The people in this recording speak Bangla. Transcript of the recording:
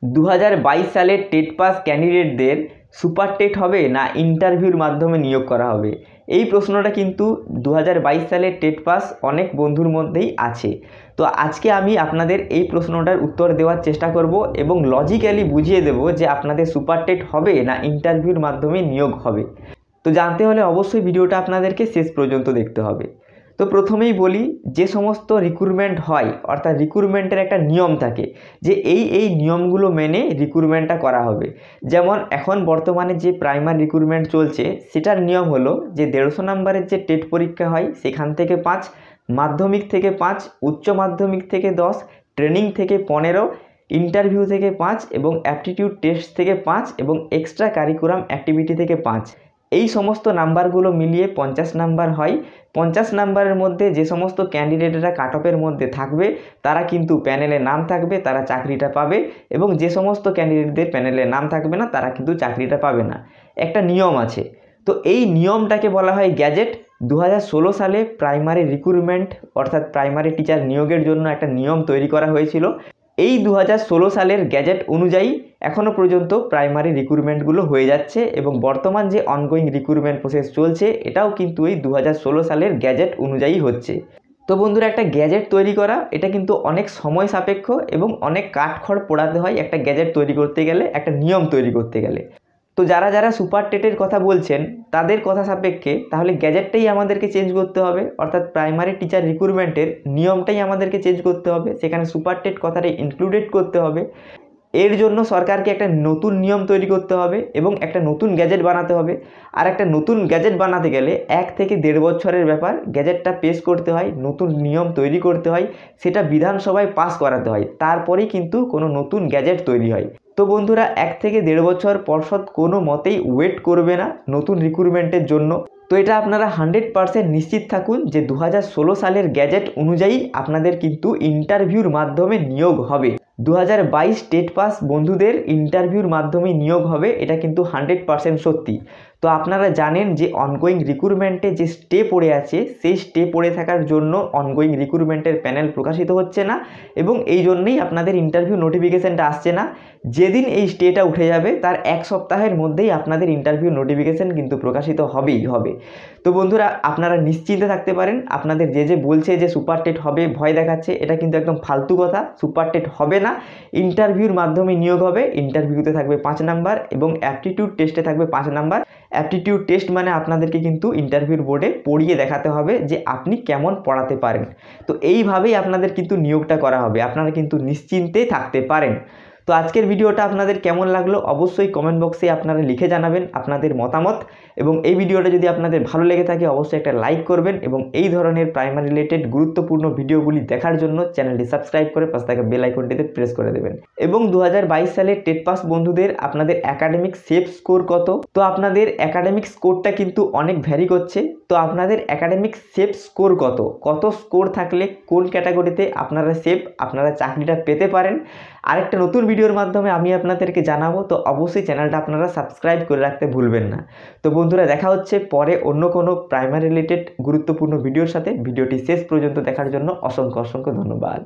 2022 সালে টেট পাস ক্যান্ডিডেটদের সুপার টেট হবে না ইন্টারভিউর মাধ্যমে নিয়োগ করা হবে? এই প্রশ্নটা কিন্তু 2022 সালে টেট পাস অনেক বন্ধুর মধ্যেই আছে। তো আজকে আমি আপনাদের এই প্রশ্নটার উত্তর দেওয়ার চেষ্টা করব এবং লজিক্যালি বুঝিয়ে দেব যে আপনাদের সুপার টেট হবে না ইন্টারভিউর মাধ্যমে নিয়োগ হবে। তো জানতে হলে অবশ্যই ভিডিওটা আপনাদেরকে শেষ পর্যন্ত দেখতে হবে। তো প্রথমেই বলি, যে সমস্ত রিক্রুটমেন্ট হয় অর্থাৎ রিক্রুটমেন্টের একটা নিয়ম থাকে যে এই নিয়মগুলো মেনে রিক্রুটমেন্টটা করা হবে। যেমন এখন বর্তমানে যে প্রাইমারি রিক্রুটমেন্ট চলছে সেটার নিয়ম হলো যে 150 নম্বরের যে টেট পরীক্ষা হয় সেখান থেকে 5, মাধ্যমিক থেকে 5, উচ্চ মাধ্যমিক থেকে 10, ট্রেনিং থেকে 15, ইন্টারভিউ থেকে 5 এবং অ্যাপটিটিউড টেস্ট থেকে 5 এবং এক্সট্রা কারিকুলাম অ্যাক্টিভিটি থেকে 5। এই সমস্ত নাম্বারগুলো মিলিয়ে 50 নাম্বার হয়। 50 নাম্বারের মধ্যে যে সমস্ত ক্যান্ডিডেটরা কাট অফের মধ্যে থাকবে তারা কিন্তু প্যানেলে নাম থাকবে, তারা চাকরিটা পাবে, এবং যে সমস্ত ক্যান্ডিডেটদের প্যানেলে নাম থাকবে না তারা কিন্তু চাকরিটা পাবে না। একটা নিয়ম আছে। তো এই নিয়মটাকে বলা হয় গ্যাজেট। 2016 সালে প্রাইমারি রিক্রুটমেন্ট অর্থাৎ প্রাইমারি টিচার নিয়োগের জন্য একটা নিয়ম তৈরি করা হয়েছিল। এই 2016 সালের গ্যাজেট অনুযায়ী এখনও পর্যন্ত প্রাইমারি রিক্রুটমেন্টগুলো হয়ে যাচ্ছে এবং বর্তমান যে অনগোয়িং রিক্রুটমেন্ট প্রসেস চলছে এটাও কিন্তু এই 2016 সালের গ্যাজেট অনুযায়ী হচ্ছে। তো বন্ধুরা, একটা গ্যাজেট তৈরি করা এটা কিন্তু অনেক সময় সাপেক্ষ এবং অনেক কাঠখড় পোড়াতে হয় একটা গ্যাজেট তৈরি করতে গেলে, একটা নিয়ম তৈরি করতে গেলে। তো যারা সুপার টেটের কথা বলছেন তাদের কথা সাপেক্ষে তাহলে গ্যাজেটটাই আমাদেরকে চেঞ্জ করতে হবে, অর্থাৎ প্রাইমারি টিচার রিক্রুটমেন্টের নিয়মটাই আমাদেরকে চেঞ্জ করতে হবে, সেখানে সুপার টেট কথাটা ইনক্লুডেড করতে হবে। এর জন্য সরকারকে একটা নতুন নিয়ম তৈরি করতে হবে এবং একটা নতুন গ্যাজেট বানাতে হবে। আর একটা নতুন গ্যাজেট বানাতে গেলে 1 থেকে 1.5 বছরের ব্যাপার। গ্যাজেটটা পেশ করতে হয়, নতুন নিয়ম তৈরি করতে হয়, সেটা বিধানসভায় পাস করাতে হয়, তারপরেই কিন্তু কোনো নতুন গ্যাজেট তৈরি হয়। তো বন্ধুরা, 1 থেকে 1.5 বছর পর্ষদ কোনো মতেই ওয়েট করবে না নতুন রিক্রুটমেন্টের জন্য। তো এটা আপনারা 100% নিশ্চিত থাকুন যে 2016 সালের গ্যাজেট অনুযায়ী আপনাদের কিন্তু ইন্টারভিউর মাধ্যমে নিয়োগ হবে। 2022 টেট পাস বন্ধুদের ইন্টারভিউর মাধ্যমে নিয়োগ হবে, এটা কিন্তু 100% সত্যি। তো আপনারা জানেন যে অনগোয়িং রিক্রুটমেন্টে যে স্টে পড়ে আছে সেই স্টে পড়ে থাকার জন্য অনগোয়িং রিক্রুটমেন্টের প্যানেল প্রকাশিত হচ্ছে না এবং এই জন্যই আপনাদের ইন্টারভিউ নোটিফিকেশানটা আসছে না। যেদিন এই স্টেটা উঠে যাবে তার 1 সপ্তাহের মধ্যেই আপনাদের ইন্টারভিউ নোটিফিকেশান কিন্তু প্রকাশিত হবেই হবে। তো বন্ধুরা, আপনারা নিশ্চিন্তে থাকতে পারেন। আপনাদের যে বলছে যে সুপার টেট হবে, ভয় দেখাচ্ছে, এটা কিন্তু একদম ফালতু কথা। সুপার টেট হবে না, ইন্টারভিউর মাধ্যমে নিয়োগ হবে। ইন্টারভিউতে থাকবে 5 নাম্বার এবং অ্যাপটিটিউড টেস্টে থাকবে 5 নাম্বার। অ্যাপটিটিউড টেস্ট মানে আপনাদেরকে কিন্তু ইন্টারভিউর বোর্ডে পড়িয়ে দেখাতে হবে যে আপনি কেমন পড়াতে পারেন। তো এইভাবেই আপনাদের কিন্তু নিয়োগটা করা হবে, আপনারা কিন্তু নিশ্চিন্তে থাকতে পারেন। তো আজকের ভিডিওটা আপনাদের কেমন লাগলো অবশ্যই কমেন্ট বক্সে আপনারা লিখে জানাবেন আপনাদের মতামত, এবং এই ভিডিওটা যদি আপনাদের ভালো লেগে থাকে অবশ্যই একটা লাইক করবেন এবং এই ধরনের প্রাইমারি রিলেটেড গুরুত্বপূর্ণ ভিডিওগুলি দেখার জন্য চ্যানেলটি সাবস্ক্রাইব করে পাশে থাকা বেল আইকনটিতে প্রেস করে দেবেন। এবং 2022 সালে টেট পাস বন্ধুদের আপনাদের একাডেমিক সেফ স্কোর কত? তো আপনাদের একাডেমিক স্কোরটা কিন্তু অনেক ভ্যারি করছে। তো আপনাদের একাডেমিক সেফ স্কোর কত স্কোর থাকলে কোন ক্যাটাগরিতে আপনারা সেফ, আপনারা চাকরিটা পেতে পারেন, আরেকটা নতুন ভিডিওর মাধ্যমে আমি আপনাদেরকে জানাবো। তো অবশ্যই চ্যানেলটা আপনারা সাবস্ক্রাইব করে রাখতে ভুলবেন না। তো বন্ধুরা, দেখা হচ্ছে পরে অন্য কোনো প্রাইমারি রিলেটেড গুরুত্বপূর্ণ ভিডিওর সাথে। ভিডিওটি শেষ পর্যন্ত দেখার জন্য অসংখ্য ধন্যবাদ।